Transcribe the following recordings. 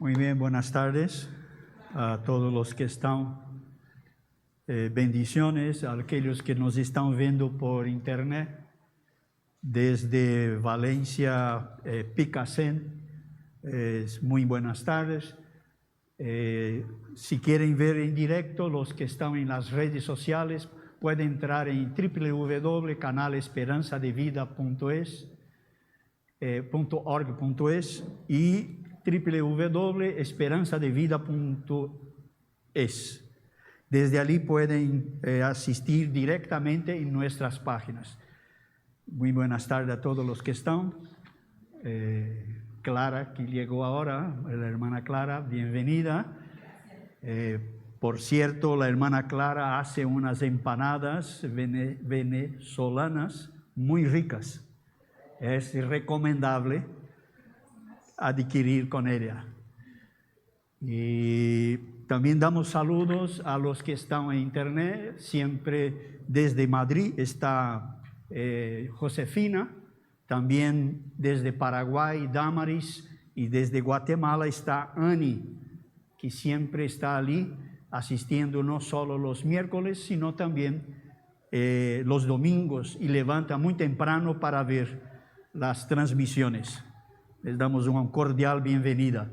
Muy bien, buenas tardes a todos los que están. Bendiciones a aquellos que nos están viendo por internet desde Valencia, Picasen. Muy buenas tardes. Si quieren ver en directo, los que están en las redes sociales pueden entrar en www.canalesperanzadevida.org.es y www.esperanzadevida.es. Desde allí pueden asistir directamente en nuestras páginas. Muy buenas tardes a todos los que están. Clara, que llegó ahora, la hermana Clara, bienvenida. Por cierto, la hermana Clara hace unas empanadas venezolanas muy ricas. Es recomendable adquirir con ella. Y también damos saludos a los que están en internet. Siempre desde Madrid está Josefina, también desde Paraguay Damaris, y desde Guatemala está Ani, que siempre está allí asistiendo no solo los miércoles, sino también los domingos, y levanta muy temprano para ver las transmisiones. Les damos una cordial bienvenida.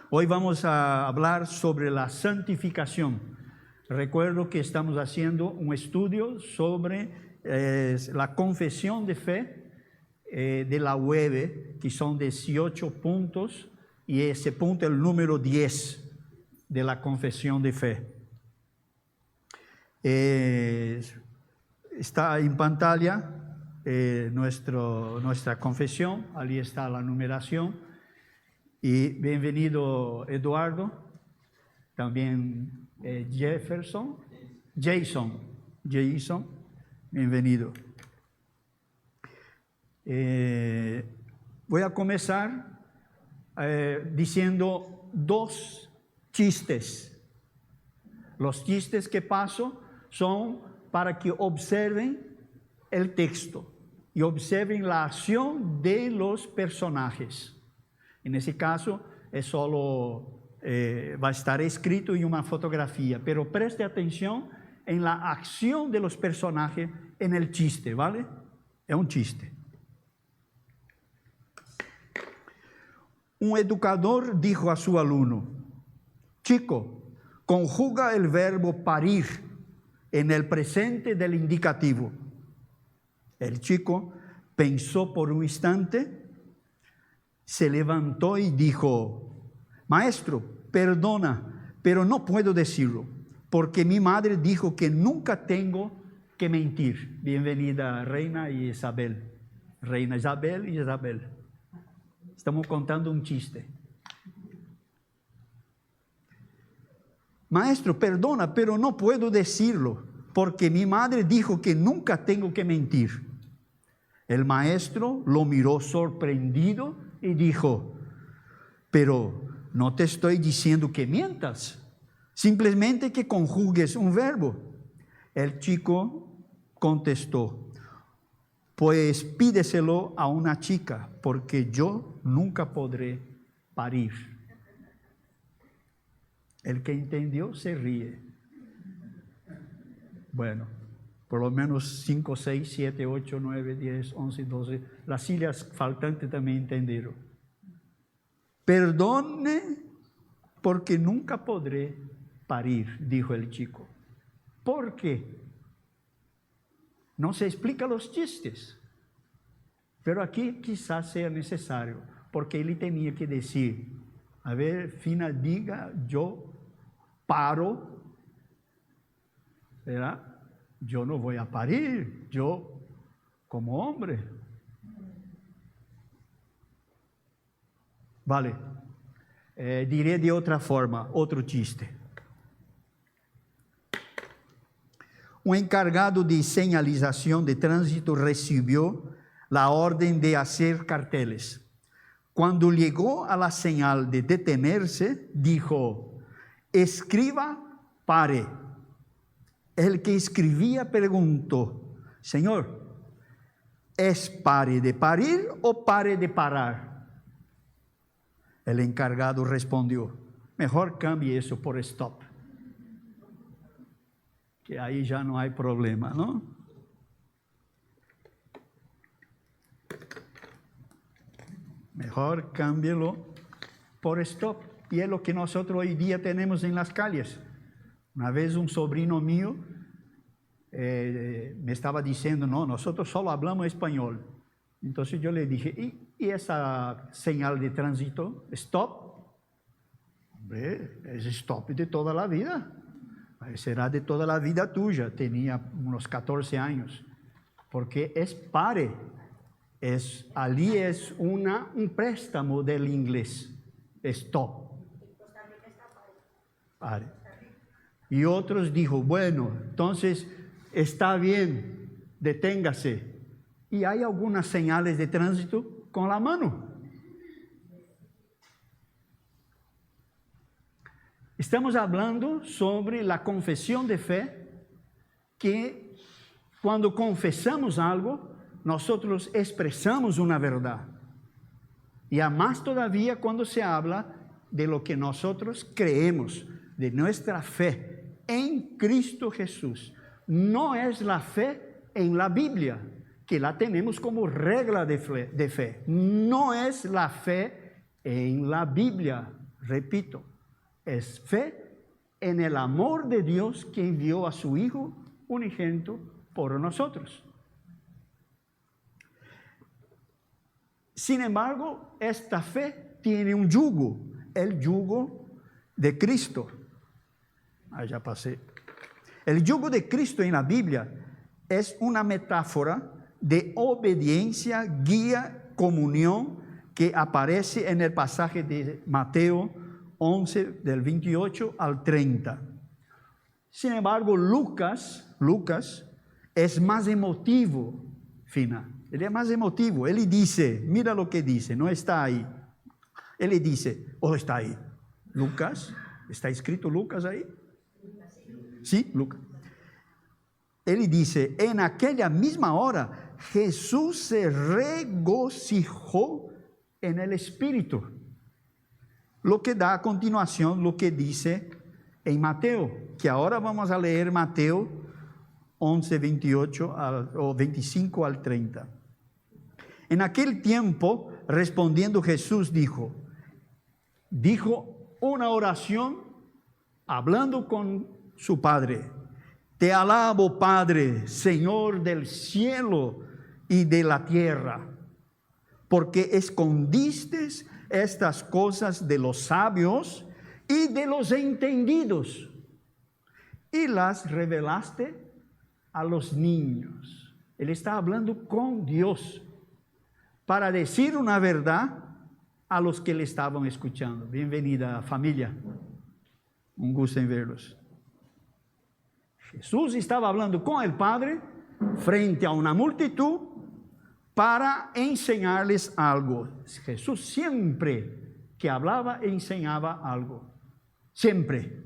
Hoy vamos a hablar sobre la santificación. Recuerdo que estamos haciendo un estudio sobre la confesión de fe de la web, que son 18 puntos, y ese punto es el número 10 de la confesión de fe. Está en pantalla nuestra confesión, allí está la numeración. Y bienvenido Eduardo, también Jason, bienvenido. Voy a comenzar diciendo dos chistes. Los chistes que paso son para que observen el texto y observen la acción de los personajes. En ese caso, es solo va a estar escrito en una fotografía, pero preste atención en la acción de los personajes en el chiste, ¿vale? Es un chiste. Un educador dijo a su alumno: chico, conjuga el verbo parir en el presente del indicativo. El chico pensó por un instante, se levantó y dijo: maestro, perdona, pero no puedo decirlo, porque mi madre dijo que nunca tengo que mentir. Bienvenida Reina y Isabel. Reina Isabel y Isabel. Estamos contando un chiste. Maestro, perdona, pero no puedo decirlo, porque mi madre dijo que nunca tengo que mentir. El maestro lo miró sorprendido y dijo: pero no te estoy diciendo que mientas, simplemente que conjugues un verbo. El chico contestó: pues pídeselo a una chica, porque yo nunca podré parir. El que entendió se ríe. Bueno, por lo menos 5, 6, 7, 8, 9, 10, 11, 12. Las sillas faltantes también entendieron. Perdone, porque nunca podré parir, dijo el chico. ¿Por qué? No se explica los chistes. Pero aquí quizás sea necesario, porque él tenía que decir: a ver, Fina, diga, yo paro, ¿verdad? Yo no voy a parir, yo como hombre. Vale, diré de otra forma, otro chiste. Un encargado de señalización de tránsito recibió la orden de hacer carteles. Cuando llegó a la señal de detenerse, dijo: escriba, pare. El que escribía preguntó: señor, ¿es pare de parir o pare de parar? El encargado respondió: mejor cambie eso por stop, que ahí ya no hay problema, ¿no? Mejor cámbielo por stop. Y es lo que nosotros hoy día tenemos en las calles. Una vez un sobrino mío me estaba diciendo: no, nosotros solo hablamos español. Entonces yo le dije: ¿y esa señal de tránsito? ¿Stop? Hombre, es stop de toda la vida. Será de toda la vida tuya. Tenía unos 14 años. Porque es pare. Ali es un préstamo del inglés. Stop. Pare. Y otros dijo: bueno, entonces está bien, deténgase. Y hay algunas señales de tránsito con la mano. Estamos hablando sobre la confesión de fe, que cuando confesamos algo, nosotros expresamos una verdad. Y a más todavía cuando se habla de lo que nosotros creemos, de nuestra fe en Cristo Jesús. No es la fe en la Biblia, que la tenemos como regla de fe. No es la fe en la Biblia, repito. Es fe en el amor de Dios que envió a su Hijo unigénito por nosotros. Sin embargo, esta fe tiene un yugo, el yugo de Cristo. Ya pasé. El yugo de Cristo en la Biblia es una metáfora de obediencia, guía, comunión, que aparece en el pasaje de Mateo 11, del 28 al 30. Sin embargo, Lucas es más emotivo, Fina. Él es más emotivo. Él dice, mira lo que dice, no está ahí. Él dice, está ahí. Lucas, ¿está escrito Lucas ahí? Sí, Lucas. Él dice: en aquella misma hora Jesús se regocijó en el Espíritu. Lo que da a continuación lo que dice en Mateo, que ahora vamos a leer Mateo 11, 28 o 25 al 30. En aquel tiempo, respondiendo Jesús, dijo una oración hablando con su Padre: te alabo, Padre, Señor del cielo y de la tierra, porque escondiste estas cosas de los sabios y de los entendidos, y las revelaste a los niños. Él está hablando con Dios para decir una verdad a los que le estaban escuchando. Bienvenida, familia. Un gusto en verlos. Jesús estaba hablando con el Padre frente a una multitud para enseñarles algo. Jesús siempre que hablaba enseñaba algo. Siempre.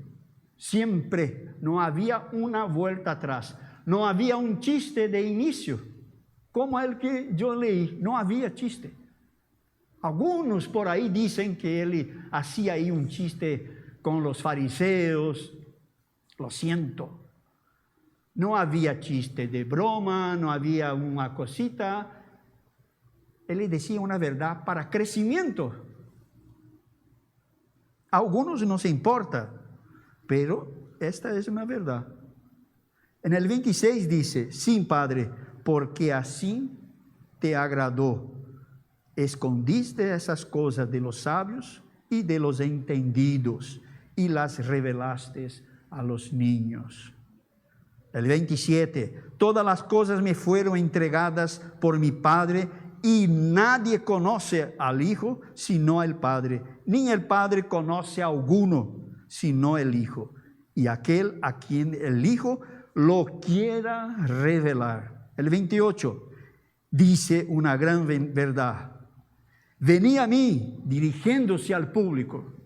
No había una vuelta atrás. No había un chiste de inicio, como el que yo leí. No había chiste. Algunos por ahí dicen que él hacía ahí un chiste con los fariseos. Lo siento. No había chiste de broma, no había una cosita. Él decía una verdad para crecimiento. A algunos no se importa, pero esta es una verdad. En el 26 dice: sí, Padre, porque así te agradó. Escondiste esas cosas de los sabios y de los entendidos y las revelaste a los niños. El 27, todas las cosas me fueron entregadas por mi Padre, y nadie conoce al Hijo sino el Padre, ni el Padre conoce a alguno sino el Hijo, y aquel a quien el Hijo lo quiera revelar. El 28 dice una gran verdad: venid a mí, dirigiéndose al público.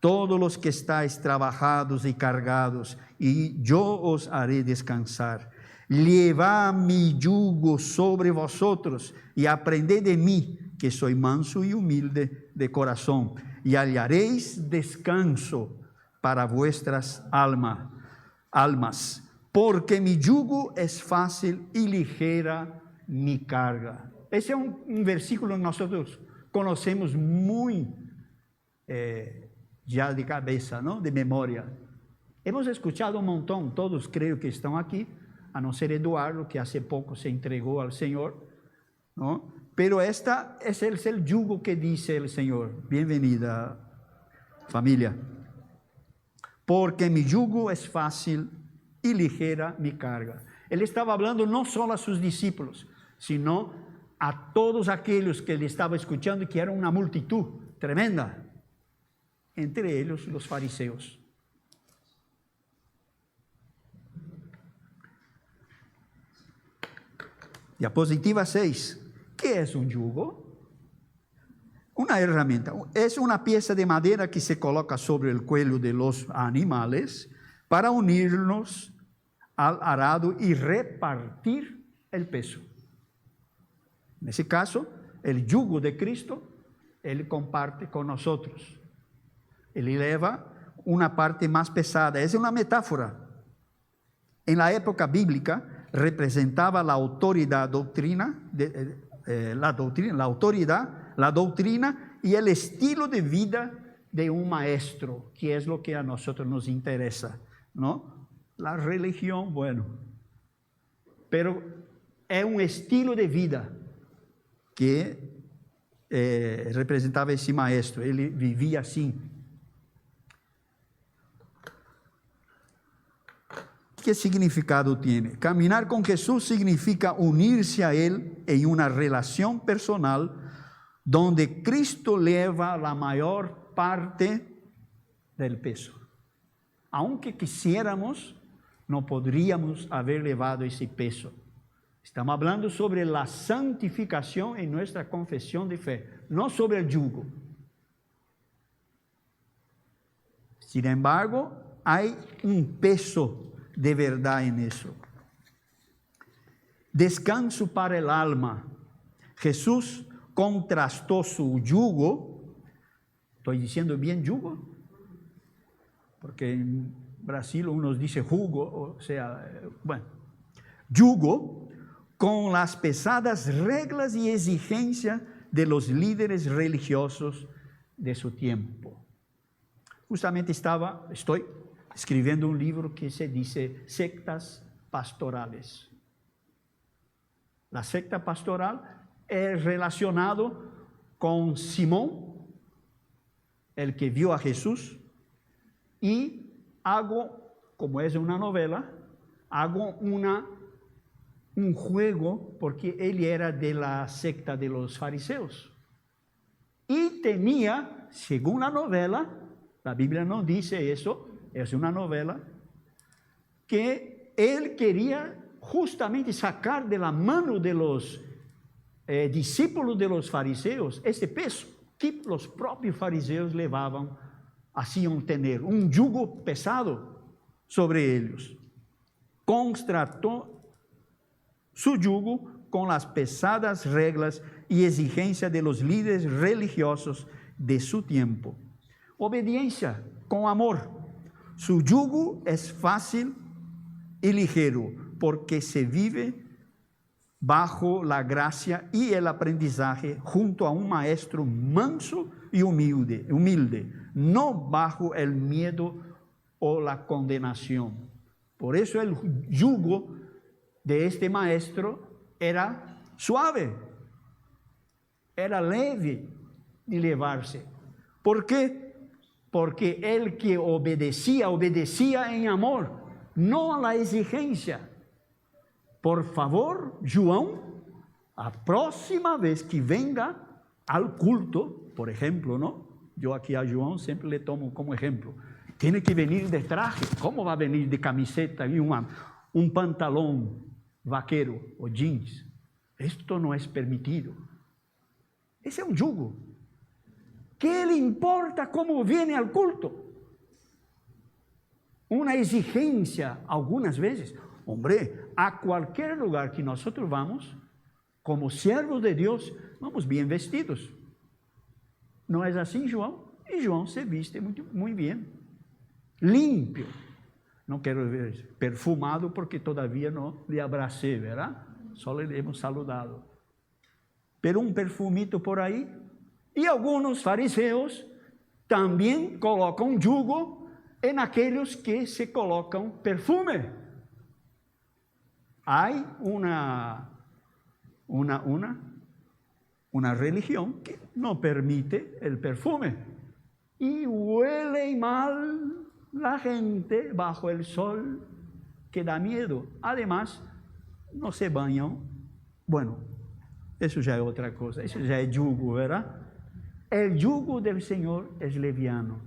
todos los que estáis trabajados y cargados, y yo os haré descansar. Llevad mi yugo sobre vosotros y aprended de mí, que soy manso y humilde de corazón, y hallaréis descanso para vuestras almas, porque mi yugo es fácil y ligera mi carga. Ese es un versículo que nosotros conocemos muy ya de cabeza, ¿no? De memoria. Hemos escuchado un montón, todos creo que están aquí, a no ser Eduardo, que hace poco se entregó al Señor, ¿no? Pero ese es el yugo que dice el Señor. Bienvenida, familia. Porque mi yugo es fácil y ligera mi carga. Él estaba hablando no solo a sus discípulos, sino a todos aquellos que le estaba escuchando, que era una multitud tremenda. Entre ellos los fariseos. Diapositiva 6. ¿Qué es un yugo? Una herramienta. Es una pieza de madera que se coloca sobre el cuello de los animales para unirlos al arado y repartir el peso. En ese caso, el yugo de Cristo, Él comparte con nosotros. Él eleva una parte más pesada. Es una metáfora. En la época bíblica representaba la autoridad la doctrina y el estilo de vida de un maestro, que es lo que a nosotros nos interesa, ¿no? La religión, bueno, pero es un estilo de vida que representaba ese maestro. Él vivía así. ¿Qué significado tiene? Caminar con Jesús significa unirse a Él en una relación personal donde Cristo lleva la mayor parte del peso. Aunque quisiéramos, no podríamos haber llevado ese peso. Estamos hablando sobre la santificación en nuestra confesión de fe, no sobre el yugo. Sin embargo, hay un peso de verdad en eso. Descanso para el alma. Jesús contrastó su yugo. ¿Estoy diciendo bien yugo? Porque en Brasil uno dice jugo, o sea, bueno, yugo, con las pesadas reglas y exigencias de los líderes religiosos de su tiempo. Justamente estoy escribiendo un libro que se dice sectas pastorales. La secta pastoral es relacionado con Simón, el que vio a Jesús, y como es una novela, hago un juego, porque él era de la secta de los fariseos. Y tenía, según la novela, la Biblia no dice eso, es una novela, que él quería justamente sacar de la mano de los discípulos de los fariseos ese peso que los propios fariseos llevaban, hacían tener un yugo pesado sobre ellos. Contrastó su yugo con las pesadas reglas y exigencias de los líderes religiosos de su tiempo. Obediencia con amor. Su yugo es fácil y ligero porque se vive bajo la gracia y el aprendizaje junto a un maestro manso y humilde, no bajo el miedo o la condenación. Por eso el yugo de este maestro era suave, era leve de llevarse. ¿Por qué? Porque el que obedecía en amor, no a la exigencia. Por favor, João, a próxima vez que venga al culto, por ejemplo, ¿no? Yo aquí a João siempre le tomo como ejemplo. Tiene que venir de traje. ¿Cómo va a venir de camiseta y un pantalón vaquero o jeans? Esto no es permitido. Ese es un yugo ¿Qué le importa cómo viene al culto? Una exigencia algunas veces. Hombre, a cualquier lugar que nosotros vamos, como siervos de Dios, vamos bien vestidos. ¿No es así, João? Y João se viste muy bien, limpio. No quiero ver perfumado porque todavía no le abracé, ¿verdad? Solo le hemos saludado. Pero un perfumito por ahí. Y algunos fariseos también colocan yugo en aquellos que se colocan perfume. Hay una religión que no permite el perfume. Y huele mal la gente bajo el sol, que da miedo. Además, no se bañan. Bueno, eso ya es otra cosa. Eso ya es yugo, ¿verdad? El yugo del Señor es liviano.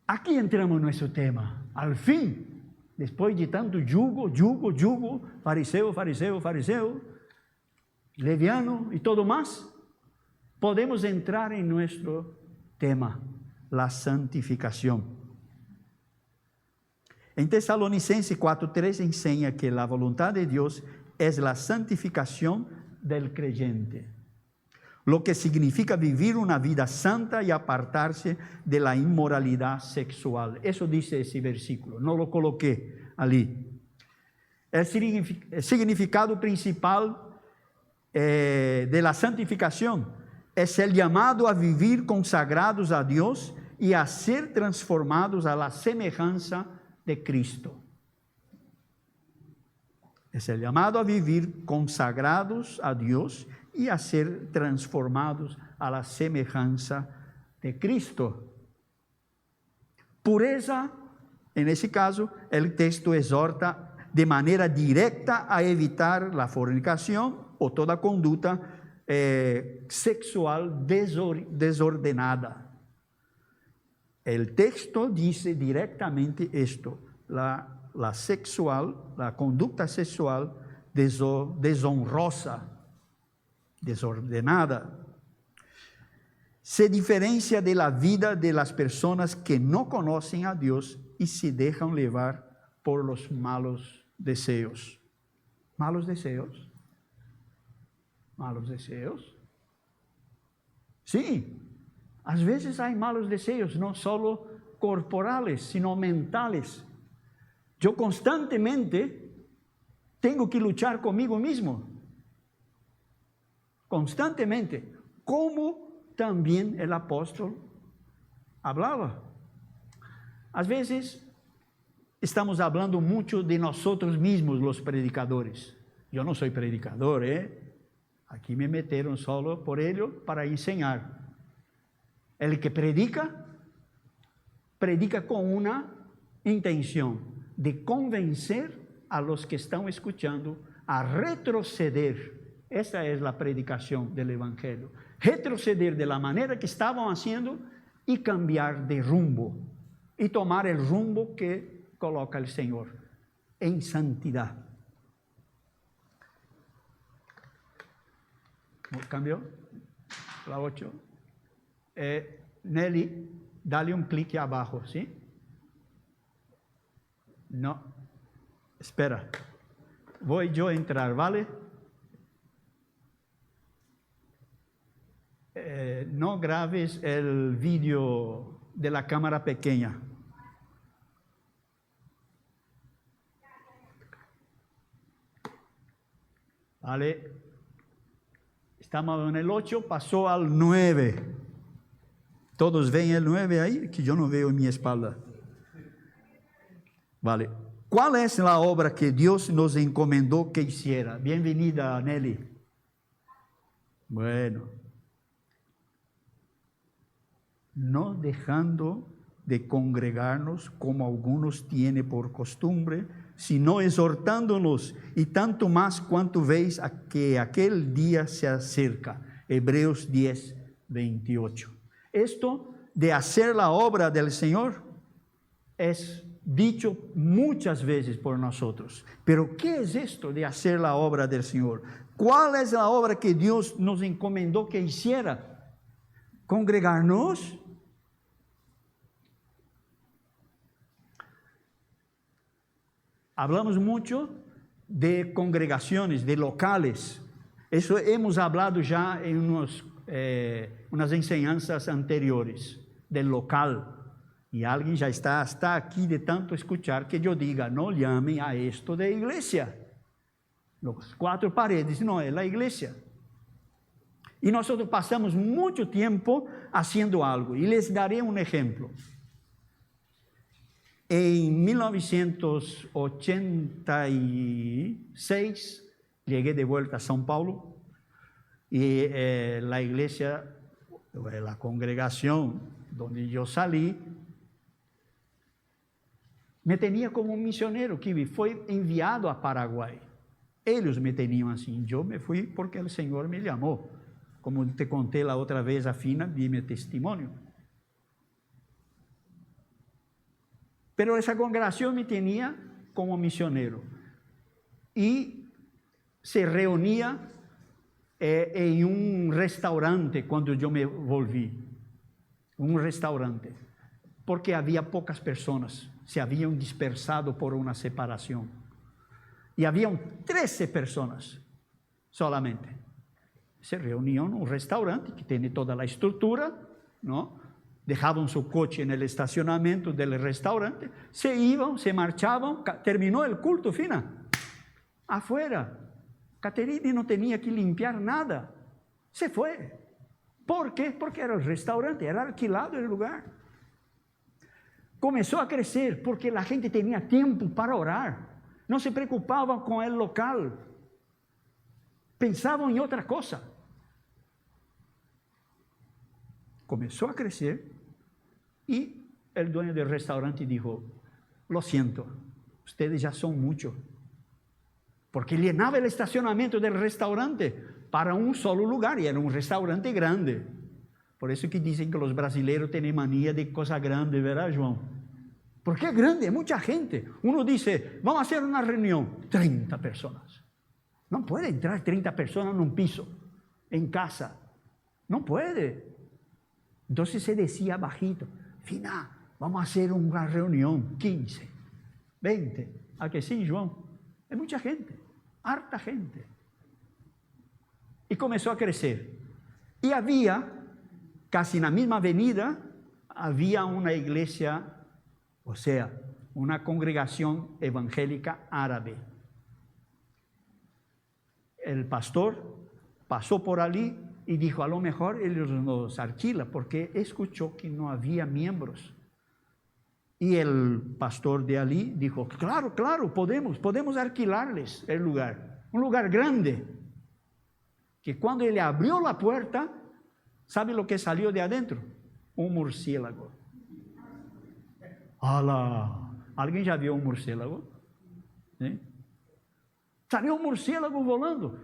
Aquí entramos en nuestro tema. Al fin, después de tanto yugo, fariseo, liviano y todo más, podemos entrar en nuestro tema, la santificación. En Tesalonicenses 4:3 enseña que la voluntad de Dios es la santificación del creyente, lo que significa vivir una vida santa y apartarse de la inmoralidad sexual. Eso dice ese versículo, no lo coloqué allí. El significado principal de la santificación es el llamado a vivir consagrados a Dios y a ser transformados a la semejanza de Cristo. Es el llamado a vivir consagrados a Dios y a ser transformados a la semejanza de Cristo. Pureza, en ese caso, el texto exhorta de manera directa a evitar la fornicación o toda conducta sexual desordenada. El texto dice directamente esto, la conducta sexual deshonrosa, desordenada, se diferencia de la vida de las personas que no conocen a Dios y se dejan llevar por los malos deseos. ¿Malos deseos? ¿Malos deseos? Sí, a veces hay malos deseos, no solo corporales, sino mentales. Yo constantemente tengo que luchar conmigo mismo. Constantemente, como también el apóstol hablaba. A veces estamos hablando mucho de nosotros mismos, los predicadores. Yo no soy predicador, Aquí me metieron solo por ello para enseñar. El que predica, predica con una intención de convencer a los que están escuchando a retroceder. Esa es la predicación del Evangelio. Retroceder de la manera que estaban haciendo y cambiar de rumbo. Y tomar el rumbo que coloca el Señor en santidad. ¿Cambió? La 8. Nelly, dale un clic abajo, ¿sí? No. Espera. Voy yo a entrar, ¿vale? No grabes el vídeo de la cámara pequeña. Vale. Estamos en el 8, pasó al 9. ¿Todos ven el 9 ahí? Que yo no veo en mi espalda. Vale. ¿Cuál es la obra que Dios nos encomendó que hiciera? Bienvenida, Nelly. Bueno. No dejando de congregarnos como algunos tienen por costumbre, sino exhortándonos, y tanto más cuanto veis que aquel día se acerca. Hebreos 10, 28. Esto de hacer la obra del Señor es dicho muchas veces por nosotros. Pero ¿qué es esto de hacer la obra del Señor? ¿Cuál es la obra que Dios nos encomendó que hiciera? ¿Congregarnos? Hablamos mucho de congregaciones, de locales. Eso hemos hablado ya en unas enseñanzas anteriores, del local. Y alguien ya está hasta aquí de tanto escuchar que yo diga, no llamen a esto de iglesia. Las 4 paredes no es la iglesia. Y nosotros pasamos mucho tiempo haciendo algo. Y les daré un ejemplo. En 1986 llegué de vuelta a São Paulo y la iglesia, la congregación donde yo salí, me tenía como un misionero que fue enviado a Paraguay. Ellos me tenían así, yo me fui porque el Señor me llamó. Como te conté la otra vez, Afina, di mi testimonio. Pero esa congregación me tenía como misionero y se reunía en un restaurante cuando yo me volví, un restaurante, porque había pocas personas, se habían dispersado por una separación y habían 13 personas solamente. Se reunían en un restaurante que tiene toda la estructura, ¿no? Dejaban su coche en el estacionamiento del restaurante, se iban, se marchaban, terminó el culto, fina, afuera. Caterine no tenía que limpiar nada, se fue. ¿Por qué? Porque era el restaurante, era alquilado el lugar. Comenzó a crecer porque la gente tenía tiempo para orar, no se preocupaban con el local, pensaban en otra cosa. Comenzó a crecer. Y el dueño del restaurante dijo, lo siento, ustedes ya son muchos. Porque llenaba el estacionamiento del restaurante para un solo lugar y era un restaurante grande. Por eso que dicen que los brasileños tienen manía de cosas grandes, ¿verdad, João? Porque es grande, es mucha gente. Uno dice, vamos a hacer una reunión, 30 personas. No puede entrar 30 personas en un piso, en casa. No puede. Entonces se decía bajito, Fina, vamos a hacer una reunión, 15, 20, ¿a que sí, João? Es mucha gente, harta gente. Y comenzó a crecer. Y había, casi en la misma avenida, había una iglesia, o sea, una congregación evangélica árabe. El pastor pasó por allí y dijo, a lo mejor ellos nos alquilan, porque escuchó que no había miembros. Y el pastor de allí dijo, claro, podemos alquilarles el lugar, un lugar grande. Que cuando él abrió la puerta, ¿sabe lo que salió de adentro? Un murciélago. ¡Hala! ¿Alguien ya vio un murciélago? ¿Sí? Salió un murciélago volando.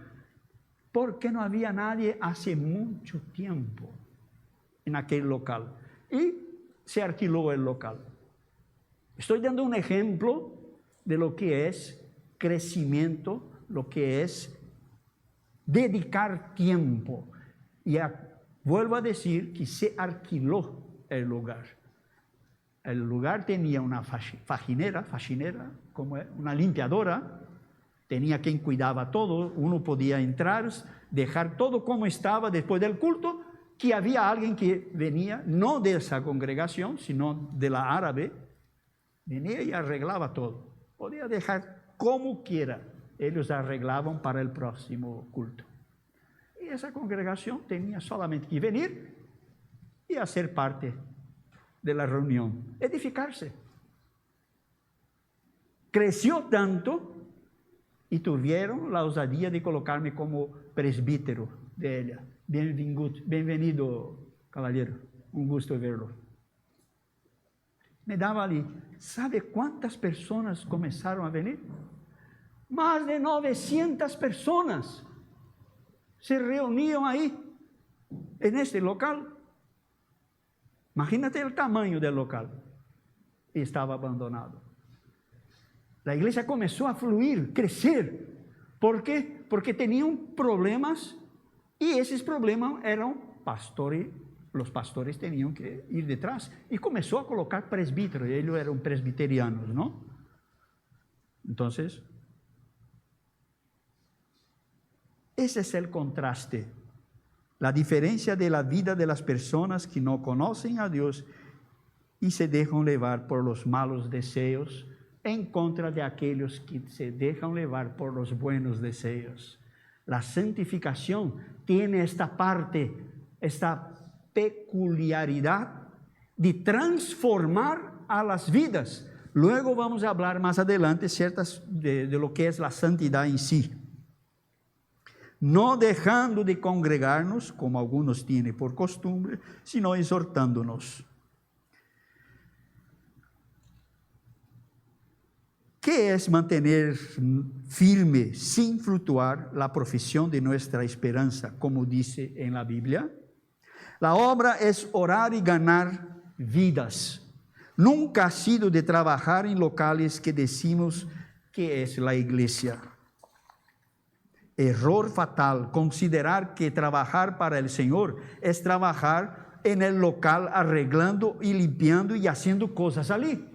Porque no había nadie hace mucho tiempo en aquel local. Y se alquiló el local. Estoy dando un ejemplo de lo que es crecimiento, lo que es dedicar tiempo. Y vuelvo a decir que se alquiló el lugar. El lugar tenía una faxinera, como una limpiadora. Tenía quien cuidaba todo, uno podía entrar, dejar todo como estaba después del culto, que había alguien que venía, no de esa congregación, sino de la árabe, venía y arreglaba todo. Podía dejar como quiera, ellos arreglaban para el próximo culto. Y esa congregación tenía solamente que venir y hacer parte de la reunión, edificarse. Creció tanto y tuvieron la osadía de colocarme como presbítero de ella. Bienvenido, caballero, un gusto verlo. Me daba allí, ¿sabe cuántas personas comenzaron a venir? Más de 900 personas se reunían ahí, en este local. Imagínate el tamaño del local. Y estaba abandonado. La iglesia comenzó a fluir, crecer. ¿Por qué? Porque tenían problemas y esos problemas eran pastores. Los pastores tenían que ir detrás. Y comenzó a colocar presbíteros. Ellos eran presbiterianos, ¿no? Entonces, ese es el contraste. La diferencia de la vida de las personas que no conocen a Dios y se dejan llevar por los malos deseos en contra de aquellos que se dejan llevar por los buenos deseos. La santificación tiene esta parte, esta peculiaridad de transformar a las vidas. Luego vamos a hablar más adelante de lo que es la santidad en sí. No dejando de congregarnos, como algunos tienen por costumbre, sino exhortándonos. ¿Qué es mantener firme sin fluctuar la profesión de nuestra esperanza, como dice en la Biblia? La obra es orar y ganar vidas. Nunca ha sido de trabajar en locales que decimos que es la iglesia. Error fatal, considerar que trabajar para el Señor es trabajar en el local arreglando y limpiando y haciendo cosas allí.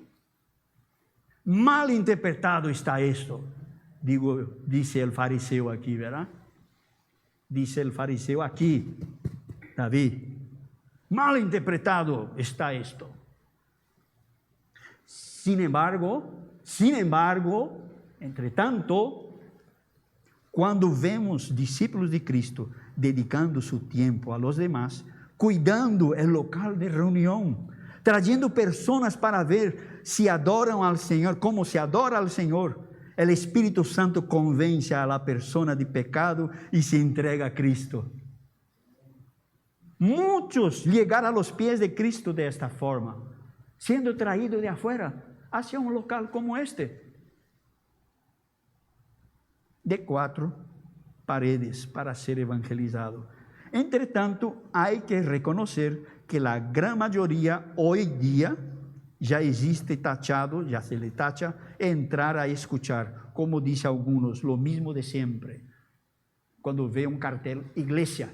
Mal interpretado está esto, dice el fariseo aquí, ¿verdad? Dice el fariseo aquí, David. Mal interpretado está esto. Sin embargo, entre tanto, cuando vemos discípulos de Cristo dedicando su tiempo a los demás, cuidando el local de reunión, trayendo personas para ver si adoran al Señor, como se adora al Señor, el Espíritu Santo convence a la persona de pecado y se entrega a Cristo. Muchos llegar a los pies de Cristo de esta forma, siendo traídos de afuera hacia un local como este, de 4 paredes para ser evangelizado. Entre tanto, hay que reconocer que la gran mayoría hoy día ya existe tachado, ya se le tacha entrar a escuchar, como dice algunos, lo mismo de siempre. Cuando ve un cartel, iglesia.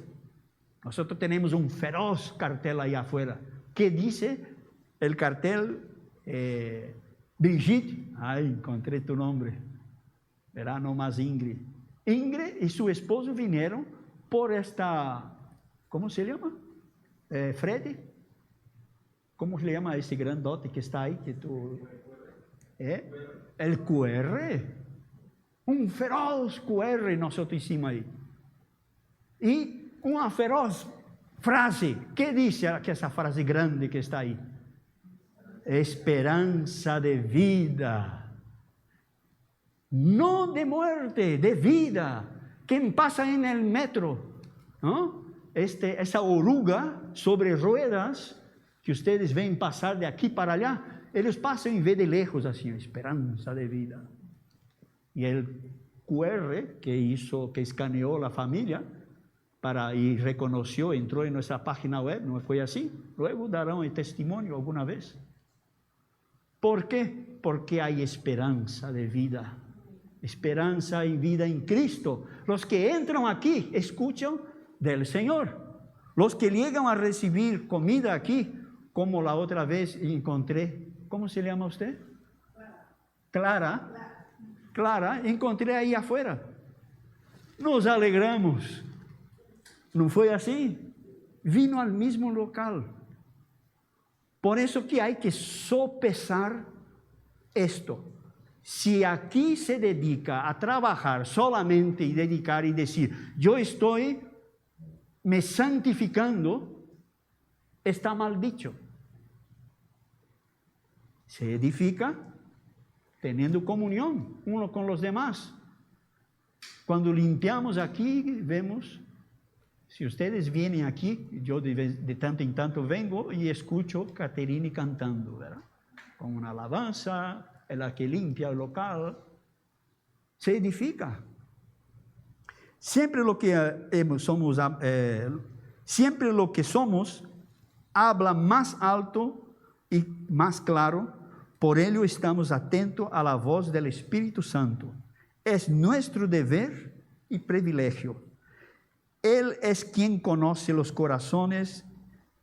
Nosotros tenemos un feroz cartel ahí afuera. ¿Qué dice el cartel? Brigitte, encontré tu nombre. Verá, no más Ingrid. Ingrid y su esposo vinieron por esta, ¿cómo se llama? Freddy. ¿Cómo se llama ese grandote que está ahí? El QR. Un feroz QR nosotros hicimos ahí. Y una feroz frase. ¿Qué dice esa frase grande que está ahí? Esperanza de vida. No de muerte, de vida. ¿Quién pasa en el metro? ¿No? Esa oruga sobre ruedas que ustedes ven pasar de aquí para allá, ellos pasan y ven de lejos así, esperanza de vida. Y el QR que escaneó la familia y reconoció, entró en nuestra página web, ¿no fue así? Luego darán el testimonio alguna vez. ¿Por qué? Porque hay esperanza de vida. Esperanza y vida en Cristo. Los que entran aquí escuchan del Señor. Los que llegan a recibir comida aquí, como la otra vez encontré, ¿cómo se llama usted? Clara, encontré ahí afuera. Nos alegramos. ¿No fue así? Vino al mismo local. Por eso que hay que sopesar esto. Si aquí se dedica a trabajar solamente y dedicar y decir, yo estoy me santificando, está mal dicho. Se edifica teniendo comunión uno con los demás. Cuando limpiamos aquí, vemos, si ustedes vienen aquí, yo de tanto en tanto vengo y escucho Caterine cantando, ¿verdad? Con una alabanza, es la que limpia el local, se edifica. Siempre lo que somos habla más alto y más claro Por ello estamos atentos a la voz del Espíritu Santo. Es nuestro deber y privilegio. Él es quien conoce los corazones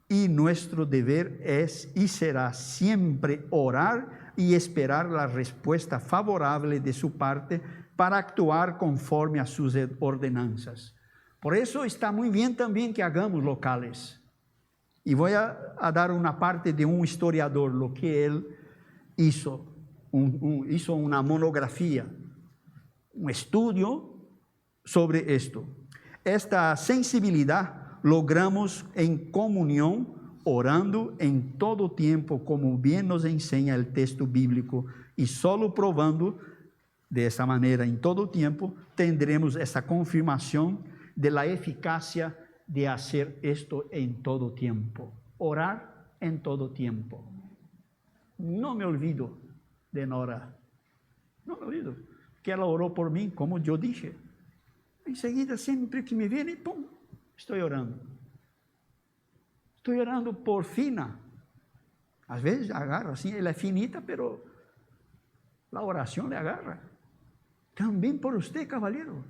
y nuestro deber es y será siempre orar y esperar la respuesta favorable de su parte para actuar conforme a sus ordenanzas. Por eso está muy bien también que hagamos locales. Y voy a dar una parte de un historiador, lo que él hizo. Hizo una monografía, un estudio sobre esto. Esta sensibilidad logramos en comunión, orando en todo tiempo, como bien nos enseña el texto bíblico, y solo probando de esa manera en todo tiempo, tendremos esa confirmación de la eficacia de hacer esto en todo tiempo. Orar en todo tiempo. No me olvido de Nora. No me olvido. Que ela orou por mim, como eu dije. Enseguida, sempre que me viene, pum, estoy orando. Estoy orando por Fina. Às vezes agarra assim, ela é finita, pero la oración le agarra. También por usted, caballero.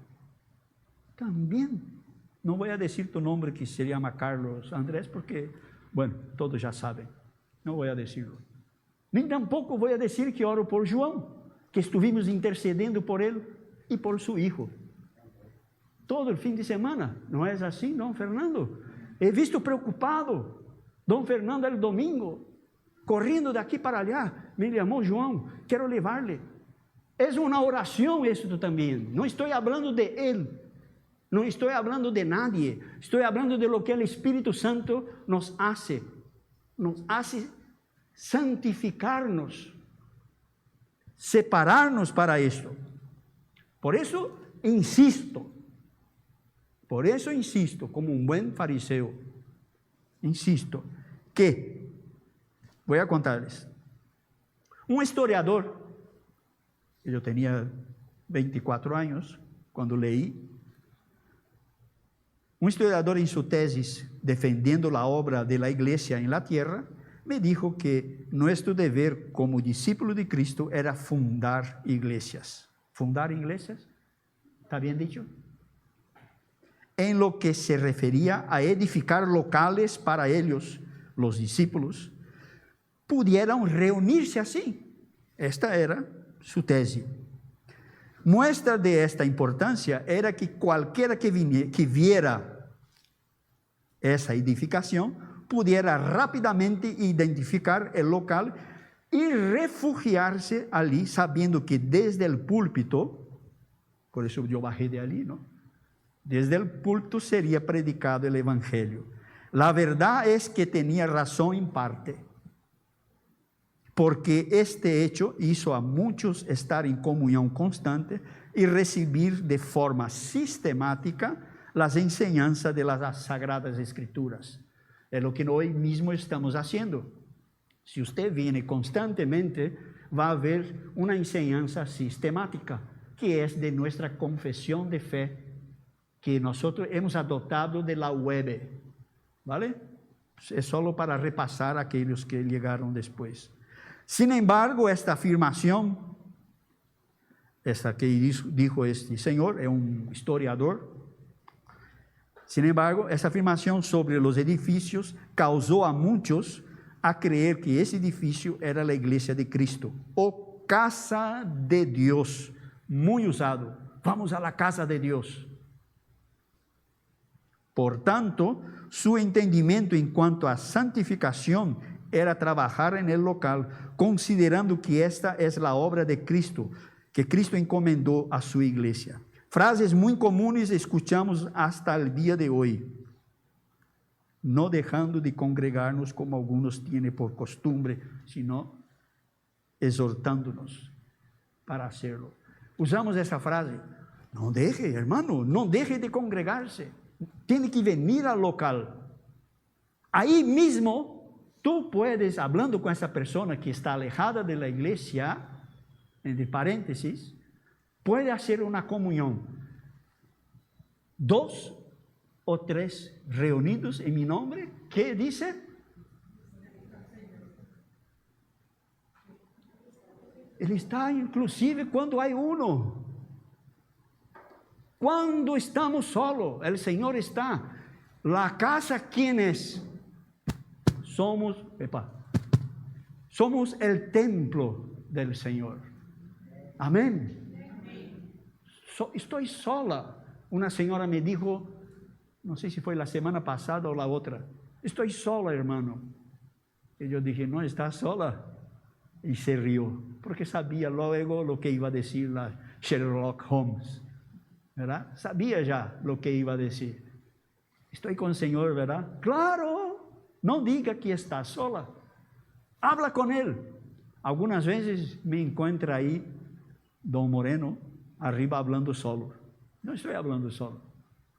También. No voy a decir tu nombre, que se llama Carlos Andrés, porque, bueno, todos ya saben. No voy a decirlo. Nem tampouco voy a decir que oro por João, que estuvimos intercedendo por ele e por su hijo. Todo el fin de semana. ¿No es así, don Fernando? He visto preocupado. Don Fernando el domingo, corriendo de aquí para allá, me llamó João, quiero llevarle. Es una oración esto también. No estoy hablando de él. No estoy hablando de nadie. Estoy hablando de lo que el Espíritu Santo nos hace. Nos hace santificarnos. Separarnos para esto. Por eso insisto, como un buen fariseo, insisto, que, voy a contarles, un historiador, yo tenía 24 años cuando leí, un historiador en su tesis, defendiendo la obra de la iglesia en la tierra, me dijo que nuestro deber como discípulo de Cristo era fundar iglesias. ¿Fundar iglesias? ¿Está bien dicho? En lo que se refería a edificar locales para ellos, los discípulos, pudieran reunirse así. Esta era su tesis. Muestra de esta importancia era que cualquiera que viera esa edificación pudiera rápidamente identificar el local y refugiarse allí, sabiendo que desde el púlpito, por eso yo bajé de allí, ¿no? Desde el púlpito sería predicado el evangelio. La verdad es que tenía razón en parte, porque este hecho hizo a muchos estar en comunión constante y recibir de forma sistemática las enseñanzas de las Sagradas Escrituras. Es lo que hoy mismo estamos haciendo. Si usted viene constantemente, va a haber una enseñanza sistemática, que es de nuestra confesión de fe, que nosotros hemos adoptado de la web, ¿vale? Es solo para repasar a aquellos que llegaron después. Sin embargo, esta afirmación, esta que dijo este señor, es un historiador. Sin embargo, esa afirmación sobre los edificios causó a muchos a creer que ese edificio era la iglesia de Cristo, o casa de Dios, muy usado. Vamos a la casa de Dios. Por tanto, su entendimiento en cuanto a santificación era trabajar en el local, considerando que esta es la obra de Cristo, que Cristo encomendó a su iglesia. Frases muy comunes escuchamos hasta el día de hoy. No dejando de congregarnos como algunos tienen por costumbre, sino exhortándonos para hacerlo. Usamos esa frase, no deje, hermano, no deje de congregarse. Tiene que venir al local. Ahí mismo, tú puedes, hablando con esa persona que está alejada de la iglesia, entre paréntesis, puede hacer una comunión. 2 o 3 reunidos en mi nombre, ¿qué dice? Ele está inclusive quando há uno. Quando estamos solos, o Senhor está. La casa, ¿quién es? Somos el templo del Señor. Amén. Estoy sola. Una señora me dijo, no sé si fue la semana pasada o la otra, estoy sola, hermano. Y yo dije, no, estás sola. Y se rió, porque sabía luego lo que iba a decir la Sherlock Holmes, ¿verdad? Sabía ya lo que iba a decir. Estoy con el Señor, ¿verdad? Claro, no diga que está sola. Habla con Él. Algunas veces me encuentra ahí, Don Moreno, arriba hablando solo. No estoy hablando solo.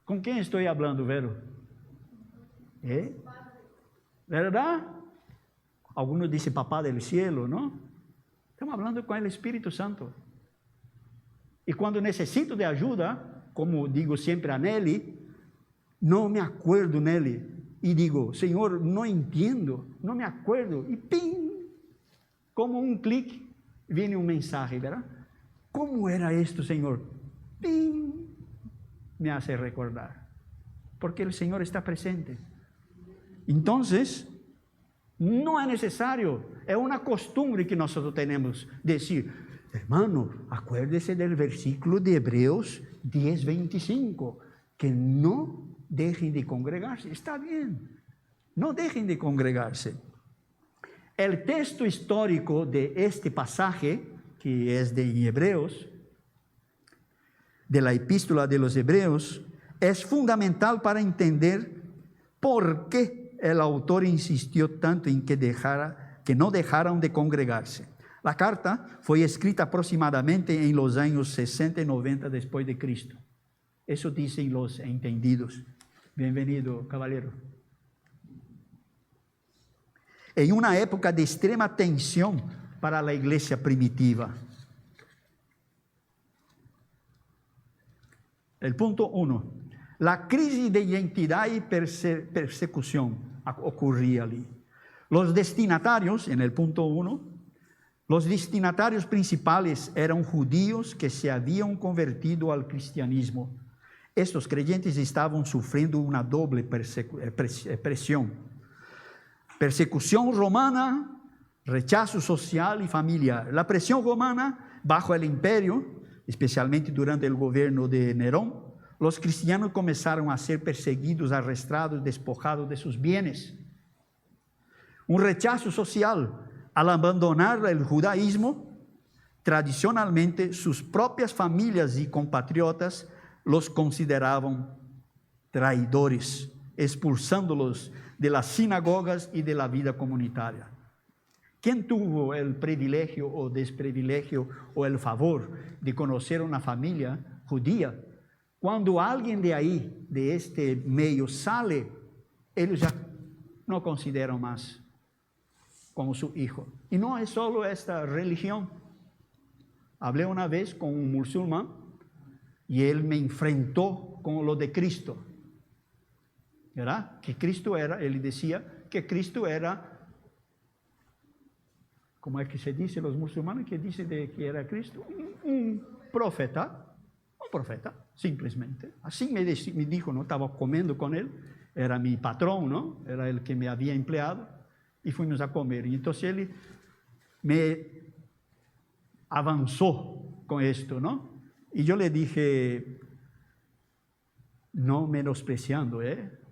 ¿Con quién estoy hablando, Vero? ¿Verdad? Algunos dicen papá del cielo, ¿no? Estamos hablando con el Espíritu Santo. Y cuando necesito de ayuda, como digo siempre a Nelly, no me acuerdo Nelly. Y digo, Señor, no entiendo, no me acuerdo. Y ¡pim! Como un clic, viene un mensaje, ¿verdad? ¿Cómo era esto, Señor? ¡Pim! Me hace recordar. Porque el Señor está presente. Entonces, no es necesario, es una costumbre que nosotros tenemos decir, hermano, acuérdese del versículo de Hebreos 10:25, que no dejen de congregarse. Está bien, no dejen de congregarse. El texto histórico de este pasaje, que es de Hebreos, de la epístola de los Hebreos, es fundamental para entender por qué el autor insistió tanto en que no dejaran de congregarse. La carta fue escrita aproximadamente en los años 60 y 90 después de Cristo. Eso dicen los entendidos. Bienvenido, caballero. En una época de extrema tensión para la iglesia primitiva. El punto 1. La crisis de identidad y persecución ocurría allí. Los destinatarios, en el punto 1, los destinatarios principales eran judíos que se habían convertido al cristianismo. Estos creyentes estaban sufriendo una doble presión. Persecución romana, rechazo social y familiar. La presión romana, bajo el imperio, especialmente durante el gobierno de Nerón, los cristianos comenzaron a ser perseguidos, arrestados, despojados de sus bienes. Un rechazo social. Al abandonar el judaísmo, tradicionalmente sus propias familias y compatriotas los consideraban traidores, expulsándolos de las sinagogas y de la vida comunitaria. ¿Quién tuvo el privilegio o desprivilegio o el favor de conocer una familia judía? Cuando alguien de ahí, de este medio, sale, ellos ya no consideran más como su hijo. Y no es solo esta religión. Hablé una vez con un musulmán y él me enfrentó con lo de Cristo. ¿Verdad? Que Cristo era, él decía que Cristo era, ¿cómo es que se dice los musulmanes que dicen que era Cristo? Un profeta. Un profeta, simplesmente. Así me dijo, no estaba comiendo con él, era mi patrón, ¿no? Era el que me había empleado, y fuimos a comer. Y entonces él me avanzó con esto, ¿no? Y yo le dije, no menospreciando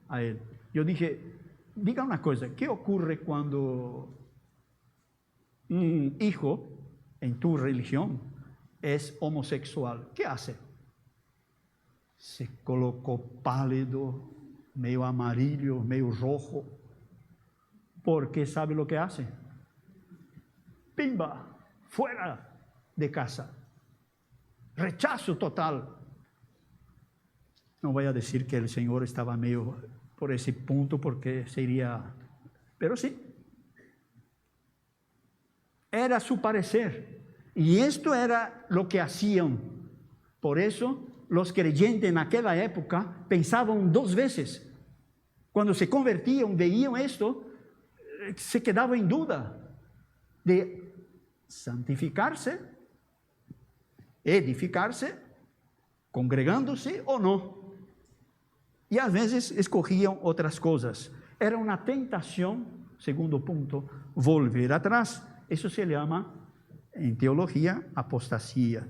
a él, yo dije, diga una cosa, ¿qué ocurre cuando un hijo en tu religión es homosexual? ¿Qué hace? Se colocó pálido, medio amarillo, medio rojo, porque ¿sabe lo que hace? ¡Pimba! Fuera de casa. Rechazo total. No voy a decir que el Señor estaba medio por ese punto, porque sería, pero sí. Era su parecer. Y esto era lo que hacían. Por eso, los creyentes en aquella época pensaban dos veces. Cuando se convertían, veían esto, se quedaban en duda de santificarse, edificarse, congregándose o no. Y a veces escogían otras cosas. Era una tentación, segundo punto, volver atrás. Eso se llama, en teología, apostasía.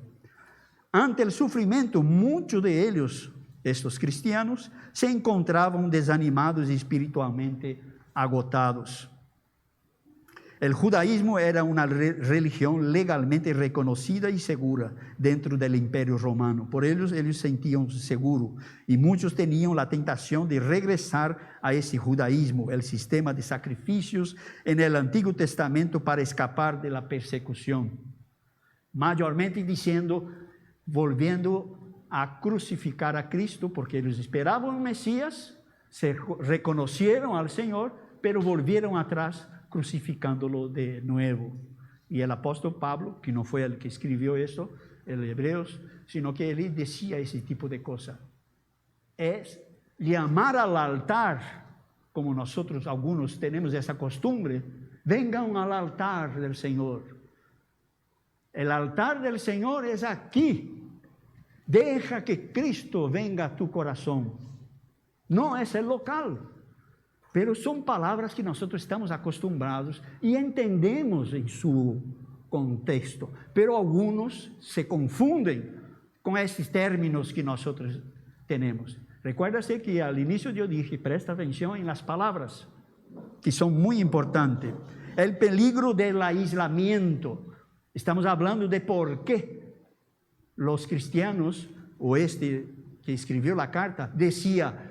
Ante el sufrimiento, muchos de ellos, estos cristianos, se encontraban desanimados y espiritualmente agotados. El judaísmo era una religión legalmente reconocida y segura dentro del Imperio Romano. Por ellos sentían seguro y muchos tenían la tentación de regresar a ese judaísmo, el sistema de sacrificios en el Antiguo Testamento para escapar de la persecución. Mayormente diciendo, volviendo a crucificar a Cristo, porque ellos esperaban un Mesías, se reconocieron al Señor, pero volvieron atrás crucificándolo de nuevo. Y el apóstol Pablo, que no fue el que escribió eso, el Hebreos, sino que él decía ese tipo de cosas. Es llamar al altar, como nosotros algunos tenemos esa costumbre, vengan al altar del Señor. El altar del Señor es aquí. Deja que Cristo venga a tu corazón. No es el local. Pero son palabras que nosotros estamos acostumbrados y entendemos en su contexto. Pero algunos se confunden con estos términos que nosotros tenemos. Recuérdase que al inicio yo dije, presta atención en las palabras, que son muy importantes. El peligro del aislamiento. Estamos hablando de por qué los cristianos, o este que escribió la carta, decía,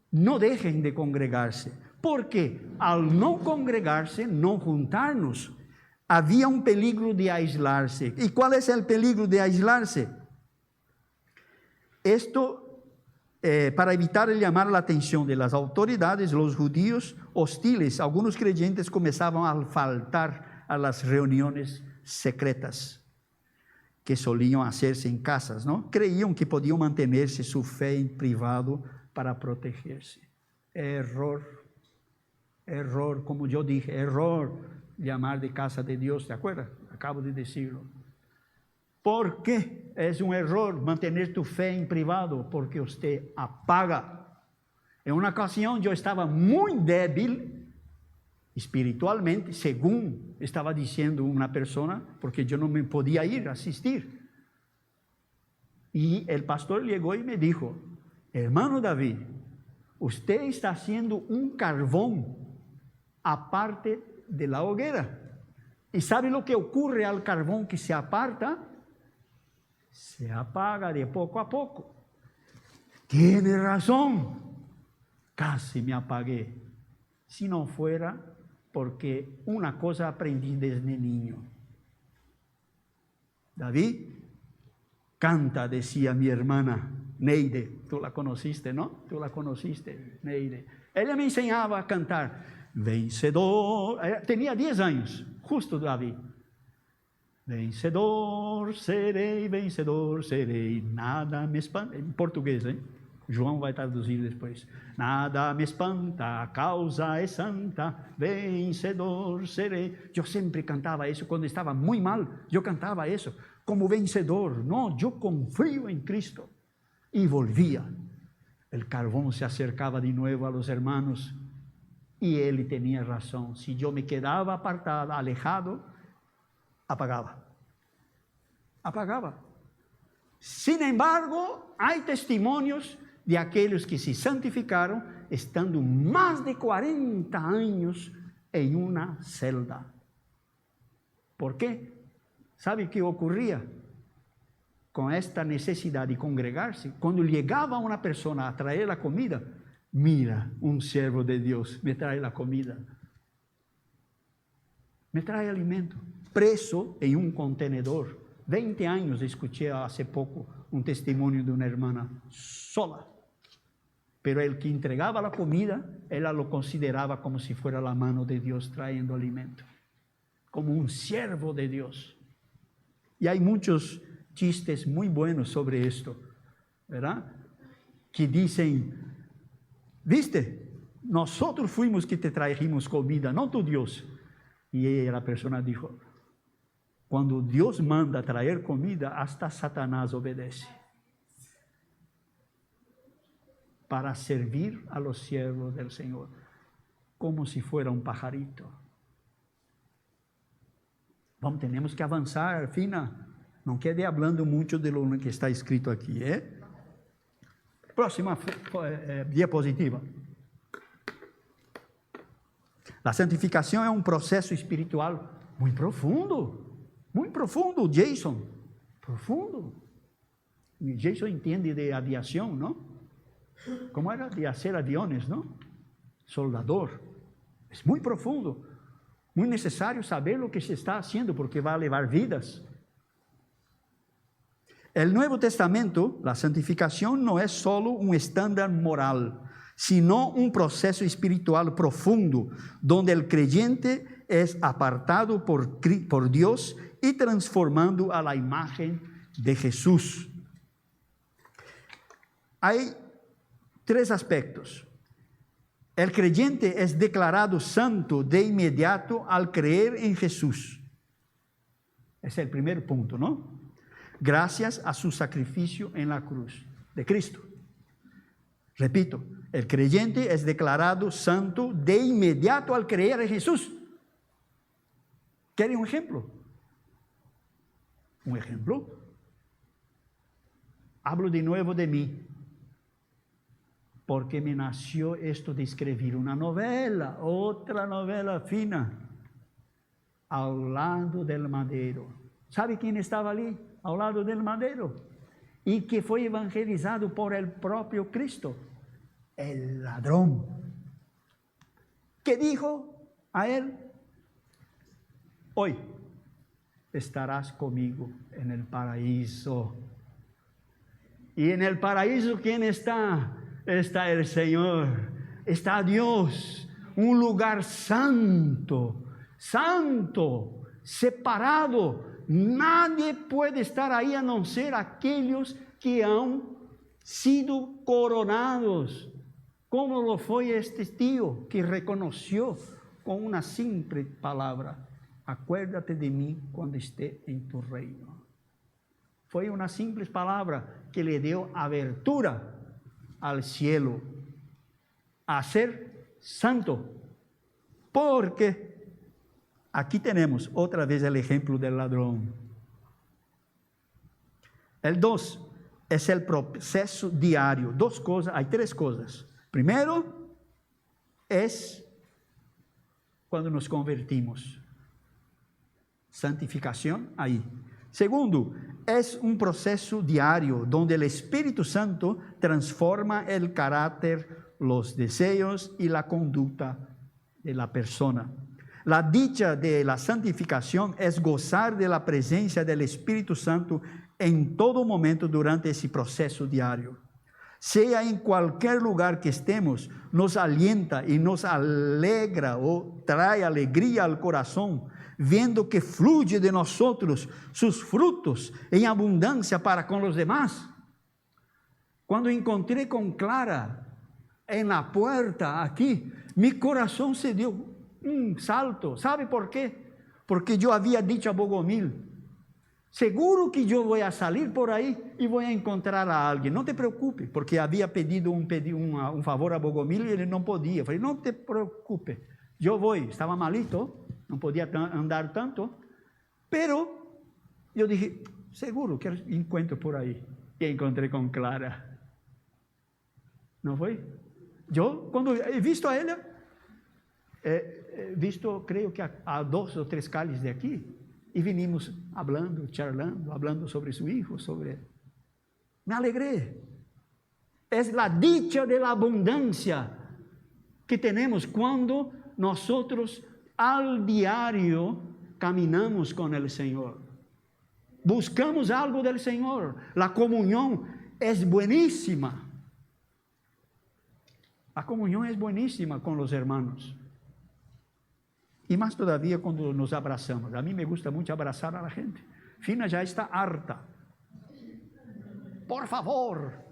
no dejen de congregarse, porque al no congregarse, no juntarnos, había un peligro de aislarse. ¿Y cuál es el peligro de aislarse? Esto, para evitar el llamar la atención de las autoridades, los judíos hostiles, algunos creyentes comenzaban a faltar a las reuniones secretas que solían hacerse en casas, ¿no? Creían que podían mantenerse su fe en privado para protegerse. Error, como yo dije, error llamar de casa de Dios, ¿te acuerdas? Acabo de decirlo. ¿Por qué es un error mantener tu fe en privado? Porque usted apaga. En una ocasión yo estaba muy débil espiritualmente, según estaba diciendo una persona, porque yo no me podía ir a asistir. Y el pastor llegó y me dijo, hermano David, usted está haciendo un carbón aparte de la hoguera. ¿Y sabe lo que ocurre al carbón que se aparta? Se apaga de poco a poco. Tiene razón. Casi me apagué. Si no fuera porque una cosa aprendí desde niño. David, canta, decía mi hermana Neide, tú la conociste, ¿no? Tú la conociste, Neide. Ella me enseñaba a cantar, vencedor, tenía 10 años, justo David. Vencedor serei, nada me espanta, em português, hein? João vai traduzir depois. Nada me espanta, a causa é santa, vencedor serei. Eu sempre cantava isso quando estava muito mal, eu cantava isso como vencedor. Não, eu confio em Cristo. Y volvía. El carbón se acercaba de nuevo a los hermanos y él tenía razón. Si yo me quedaba apartado, alejado, apagaba. Sin embargo, hay testimonios de aquellos que se santificaron estando más de 40 años en una celda. ¿Por qué? ¿Sabe qué ocurría? Con esta necesidad de congregarse, cuando llegaba una persona a traer la comida, mira, un siervo de Dios me trae la comida, me trae alimento, preso en un contenedor. 20 años escuché hace poco un testimonio de una hermana sola, pero el que entregaba la comida, ella lo consideraba como si fuera la mano de Dios trayendo alimento, como un siervo de Dios. Y hay muchos chistes muy buenos sobre esto, ¿verdad? Que dicen, ¿viste? Nosotros fuimos que te trajimos comida, no tu Dios. Y la persona dijo, Cuando Dios manda traer comida, hasta Satanás obedece. Para servir a los siervos del Señor, como si fuera un pajarito. Vamos, tenemos que avanzar, Fina. No quede hablando mucho de lo que está escrito aquí, ¿eh? Próxima diapositiva. La santificación es un proceso espiritual muy profundo. Muy profundo, Jason. Profundo. Y Jason entiende de aviación, ¿no? ¿Cómo era? De hacer aviones, ¿no? Soldador. Es muy profundo. Muy necesario saber lo que se está haciendo porque va a llevar vidas. El Nuevo Testamento, la santificación no es solo un estándar moral, sino un proceso espiritual profundo, donde el creyente es apartado por Dios y transformando a la imagen de Jesús. Hay 3 aspectos. El creyente es declarado santo de inmediato al creer en Jesús. Ese es el primer punto, ¿no? Gracias a su sacrificio en la cruz de Cristo. Repito, el creyente es declarado santo de inmediato al creer en Jesús. ¿Quieren un ejemplo? ¿Un ejemplo? Hablo de nuevo de mí. Porque me nació esto de escribir una novela, otra novela fina, al lado del madero. ¿Sabe quién estaba allí? Al lado del madero. Y que fue evangelizado por el propio Cristo. El ladrón. ¿Qué dijo a él? Hoy estarás conmigo en el paraíso. Y en el paraíso, ¿quién está? Está el Señor, está Dios, un lugar santo, santo, separado. Nadie puede estar ahí a no ser aquellos que han sido coronados, como lo fue este tío que reconoció con una simple palabra: acuérdate de mí cuando esté en tu reino. Fue una simple palabra que le dio abertura al cielo, a ser santo, porque aquí tenemos otra vez el ejemplo del ladrón. El 2 es el proceso diario. 2 cosas, hay 3 cosas. Primero es cuando nos convertimos, santificación ahí. Segundo, es un proceso diario donde el Espíritu Santo transforma el carácter, los deseos y la conducta de la persona. La dicha de la santificación es gozar de la presencia del Espíritu Santo en todo momento durante ese proceso diario. Sea en cualquier lugar que estemos, nos alienta y nos alegra o trae alegría al corazón, viendo que fluye de nosotros sus frutos en abundancia para con los demás. Cuando encontré con Clara en la puerta aquí, mi corazón se dio un salto. ¿Sabe por qué? Porque yo había dicho a Bogomil: seguro que yo voy a salir por ahí y voy a encontrar a alguien. No te preocupes, porque había pedido un favor a Bogomil y él no podía. Falei: no te preocupes, yo voy. Estaba malito, no podía andar tanto, pero yo dije: seguro que encuentro por ahí. Y encontré con Clara. ¿No fue? Yo, cuando he visto a ella, he visto, creo que a 2 o 3 calles de aquí, y vinimos hablando, charlando, hablando sobre su hijo, Me alegré. Es la dicha de la abundancia que tenemos cuando nosotros al diario caminamos con el Señor. Buscamos algo del Señor. La comunión es buenísima. La comunión es buenísima con los hermanos. Y más todavía cuando nos abrazamos. A mí me gusta mucho abrazar a la gente. Fina ya está harta. Por favor,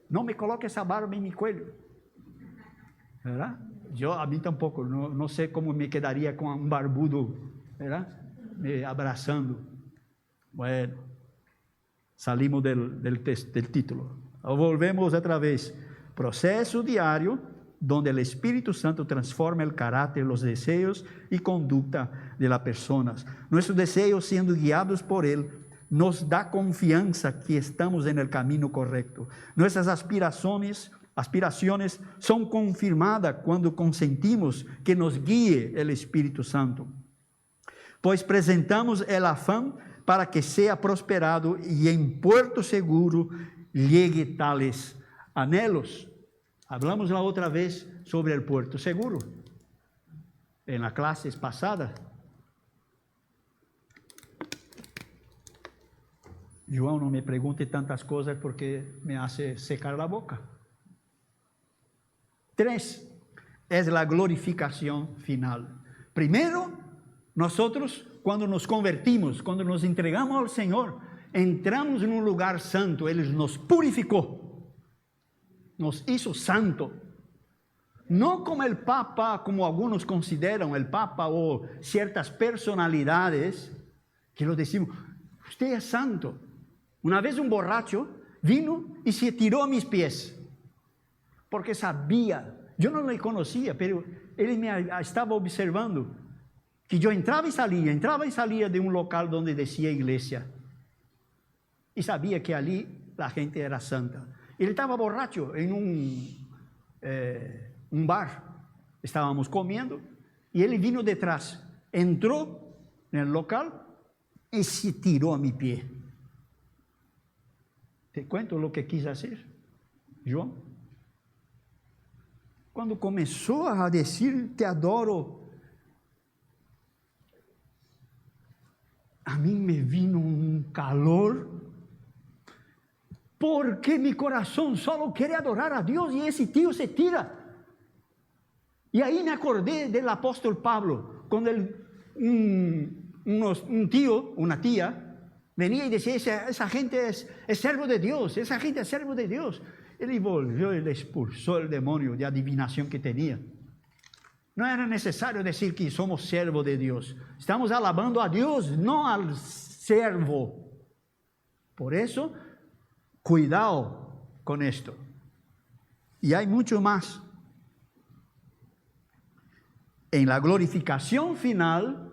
no me coloque esa barba en mi cuello. ¿Verdad? A mí tampoco, no sé cómo me quedaría con un barbudo, ¿verdad? Me abrazando. Bueno, salimos del título. Volvemos otra vez. Proceso diario donde el Espíritu Santo transforma el carácter, los deseos y conducta de las personas. Nuestros deseos, siendo guiados por Él, nos da confianza que estamos en el camino correcto. Nuestras aspiraciones son confirmadas cuando consentimos que nos guíe el Espíritu Santo. Pues presentamos el afán para que sea prosperado y en puerto seguro llegue tales anhelos. Hablamos la otra vez sobre el puerto seguro, en las clases pasadas. João, no me pregunte tantas cosas porque me hace secar la boca. 3, es la glorificación final. Primero, nosotros cuando nos convertimos, cuando nos entregamos al Señor, entramos en un lugar santo, Él nos purificó, nos hizo santo. No como el Papa, como algunos consideran el Papa o ciertas personalidades, que lo decimos, usted es santo. Una vez un borracho vino y se tiró a mis pies, porque sabía, yo no le conocía, pero él me estaba observando, que yo entraba y salía de un local donde decía iglesia, y sabía que allí la gente era santa. Él estaba borracho en un bar, estábamos comiendo, y él vino detrás, entró en el local y se tiró a mi pie. Te cuento lo que quise hacer, João. Cuando comenzó a decir, te adoro, a mí me vino un calor, porque mi corazón solo quiere adorar a Dios y ese tío se tira. Y ahí me acordé del apóstol Pablo, cuando un tío, una tía, venía y decía, esa gente es servo de Dios, esa gente es servo de Dios. Él volvió y le expulsó el demonio de adivinación que tenía. No era necesario decir que somos servos de Dios. Estamos alabando a Dios, no al servo. Por eso, cuidado con esto. Y hay mucho más. En la glorificación final,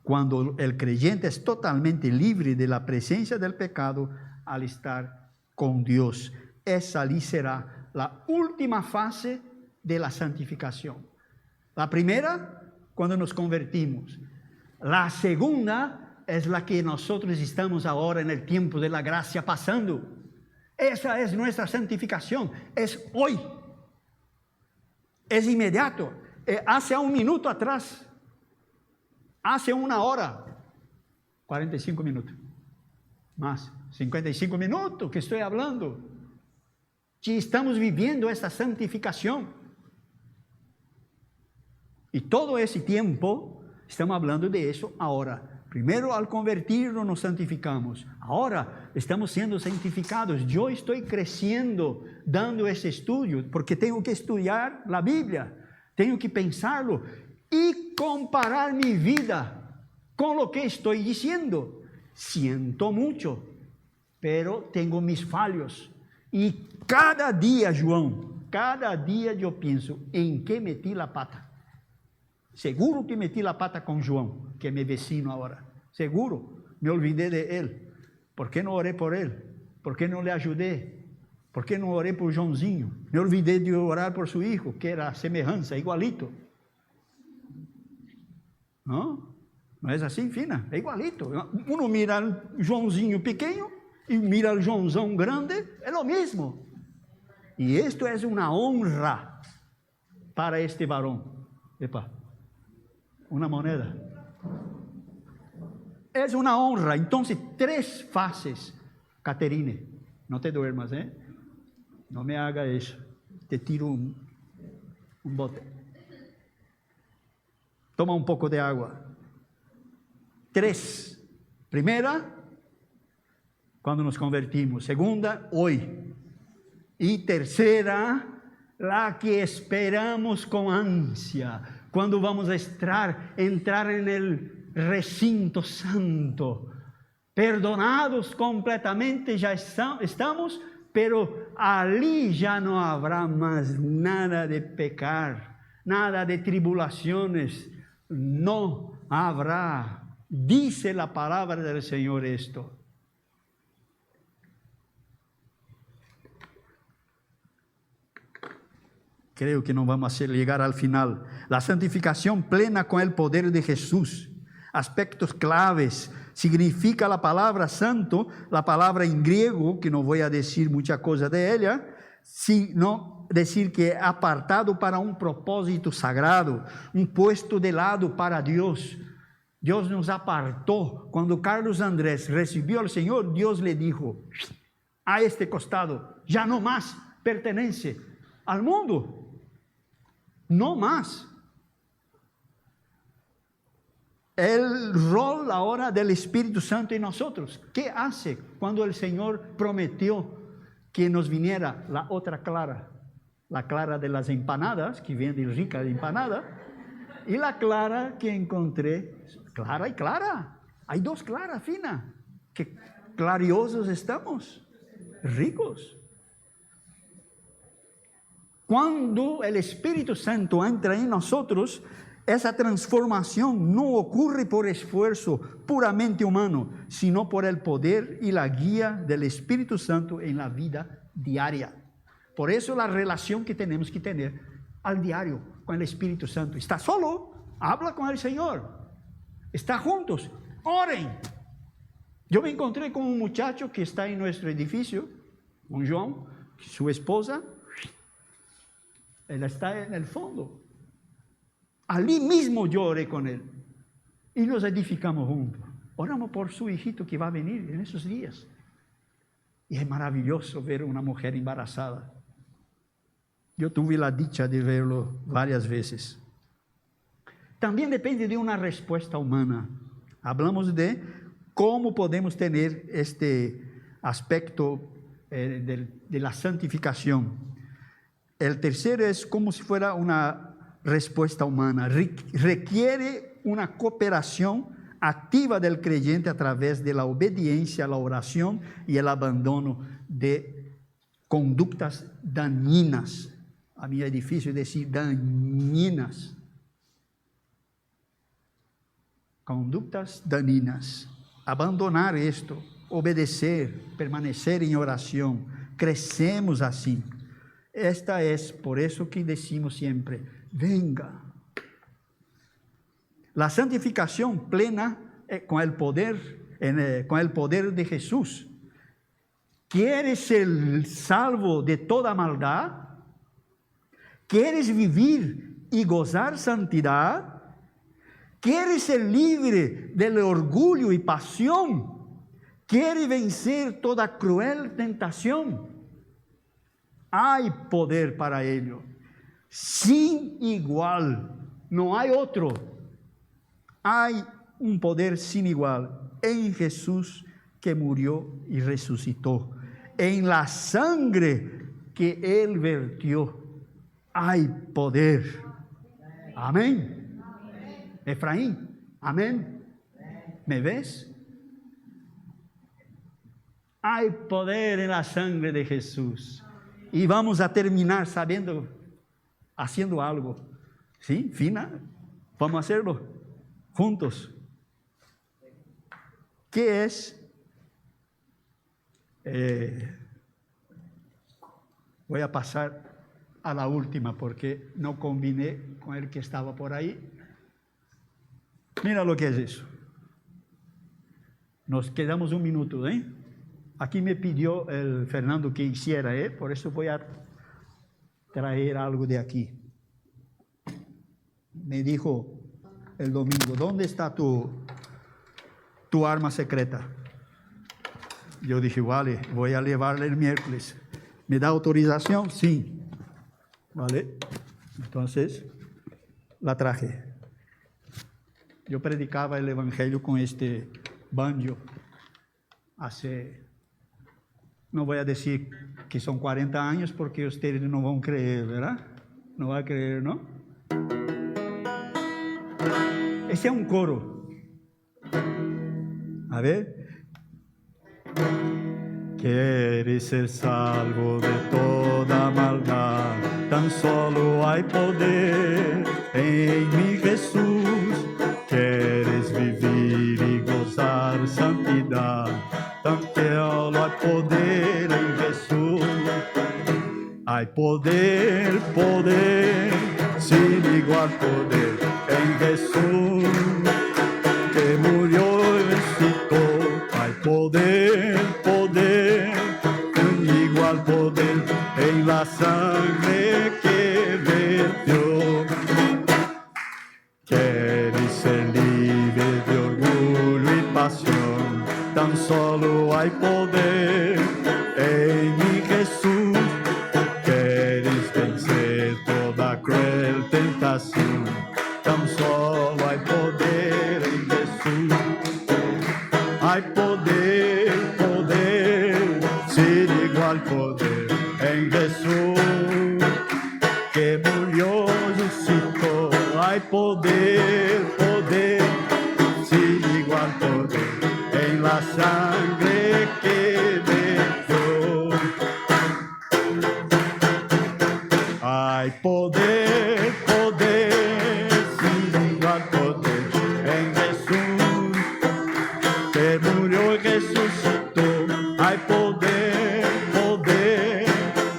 cuando el creyente es totalmente libre de la presencia del pecado al estar con Dios, esa allí será la última fase de la santificación. La primera, cuando nos convertimos. La segunda es la que nosotros estamos ahora en el tiempo de la gracia pasando. Esa es nuestra santificación, es hoy, es inmediato. Hace un minuto atrás, hace una hora, 45 minutos, más 55 minutos que estoy hablando, que estamos viviendo esta santificación. Y todo ese tiempo, estamos hablando de eso ahora. Primero, al convertirnos, nos santificamos. Ahora, estamos siendo santificados. Yo estoy creciendo, dando ese estudio, porque tengo que estudiar la Biblia, tengo que pensarlo y comparar mi vida con lo que estoy diciendo. Siento mucho, pero tengo mis fallos. Y cada día, João, cada día yo pienso, ¿en qué metí la pata? Seguro que metí la pata con João, que es mi vecino ahora. Seguro, me olvidé de él. ¿Por qué no oré por él? ¿Por qué no le ayudé? ¿Por qué no oré por Joãozinho? Me olvidé de orar por su hijo, que era semejanza, igualito. ¿No? No es así, Fina, es igualito. Uno mira al Joãozinho pequeño y mira al Joãozão grande, es lo mismo. Y esto es una honra para este varón. Epa, una moneda. Es una honra. Entonces, 3 fases. Caterine, no te duermas, ¿eh? No me haga eso. Te tiro un bote. Toma un poco de agua. 3. Primera, cuando nos convertimos. Segunda, hoy. Y tercera, la que esperamos con ansia. Cuando vamos a entrar en el recinto santo, perdonados completamente ya estamos, pero allí ya no habrá más nada de pecar, nada de tribulaciones, no habrá. Dice la palabra del Señor esto. Creo que no vamos a llegar al final. La santificación plena con el poder de Jesús. Aspectos claves. Significa la palabra santo, la palabra en griego, que no voy a decir mucha cosa de ella, sino decir que apartado para un propósito sagrado, un puesto de lado para Dios. Dios nos apartó. Cuando Carlos Andrés recibió al Señor, Dios le dijo, a este costado, ya no más pertenece al mundo. No más. El rol ahora del Espíritu Santo en nosotros. ¿Qué hace cuando el Señor prometió que nos viniera la otra clara? La clara de las empanadas, que vende rica de empanada, y la clara que encontré, clara y clara. Hay dos claras finas. Que clariosos estamos, ricos. Cuando el Espíritu Santo entra en nosotros, esa transformación no ocurre por esfuerzo puramente humano, sino por el poder y la guía del Espíritu Santo en la vida diaria. Por eso la relación que tenemos que tener al diario con el Espíritu Santo. ¿Está solo? Habla con el Señor. ¿Está juntos? Oren. Yo me encontré con un muchacho que está en nuestro edificio, un João, su esposa. Él está en el fondo. Allí mismo yo oré con él. Y nos edificamos juntos. Oramos por su hijito que va a venir en esos días. Y es maravilloso ver una mujer embarazada. Yo tuve la dicha de verlo varias veces. También depende de una respuesta humana. Hablamos de cómo podemos tener este aspecto de la santificación. El tercero es como si fuera una respuesta humana. Requiere una cooperación activa del creyente a través de la obediencia, la oración y el abandono de conductas dañinas. A mí es difícil decir dañinas. Conductas dañinas. Abandonar esto, obedecer, permanecer en oración. Crecemos así. Esta es por eso que decimos siempre, venga. La santificación plena con el poder de Jesús. ¿Quieres ser salvo de toda maldad? ¿Quieres vivir y gozar santidad? ¿Quieres ser libre del orgullo y pasión? ¿Quieres vencer toda cruel tentación? Hay poder para ello, sin igual, no hay otro. Hay un poder sin igual en Jesús que murió y resucitó. En la sangre que Él vertió, hay poder. Amén. Efraín, amén. ¿Me ves? Hay poder en la sangre de Jesús. Y vamos a terminar haciendo algo. ¿Sí? Fina, vamos a hacerlo juntos. ¿Qué es? Voy a pasar a la última porque no combiné con el que estaba por ahí. Mira lo que es eso. Nos quedamos un minuto, ¿eh? Aquí me pidió el Fernando que hiciera, por eso voy a traer algo de aquí. Me dijo el domingo, ¿dónde está tu arma secreta? Yo dije, vale, voy a llevarla el miércoles. ¿Me da autorización? Sí. Vale. Entonces, la traje. Yo predicaba el evangelio con este banjo no voy a decir que son 40 años porque ustedes no van a creer, ¿verdad? No van a creer, ¿no? Ese es un coro. A ver. Quieres ser salvo de toda maldad, tan solo hay poder en mi Jesús. Quieres vivir y gozar santidad, tan solo hay poder en Jesús. Hay poder, poder, sin igual poder en Jesús, que murió y resucitó. Hay poder, poder, sin igual poder en la sangre que vertió. Quieres ser libre de orgullo y pasión, tan solo hay poder en mi Jesús. Quieres vencer toda cruel tentación, tan solo hay poder en Jesús. Hay poder, poder, sin igual poder en Jesús, que murió y resucitó. Hay poder, poder, sin igual poder en la sangre que vertió. Hay poder, poder, sin igual poder en Jesús, que murió y resucitó. Hay poder, poder,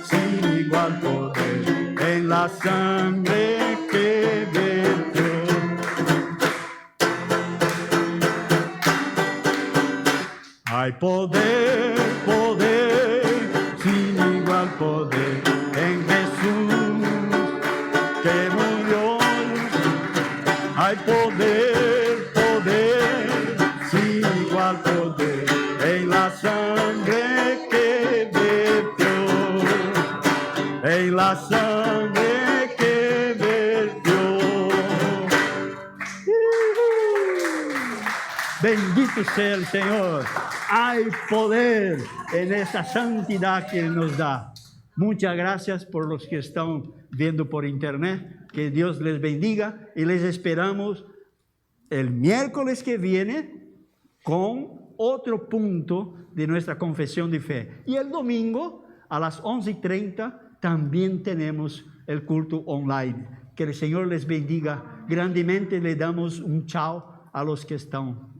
sin igual poder en la sangre que vertió. Hay poder, poder, sin igual poder en Jesús, que murió. Hay poder, poder, sin igual poder en la sangre que vertió, en la sangre que vertió. Bendito sea el Señor. Hay poder en esa santidad que Él nos da. Muchas gracias por los que están viendo por internet. Que Dios les bendiga y les esperamos el miércoles que viene con otro punto de nuestra confesión de fe. Y el domingo a las 11:30 también tenemos el culto online. Que el Señor les bendiga grandemente. Le damos un chao a los que están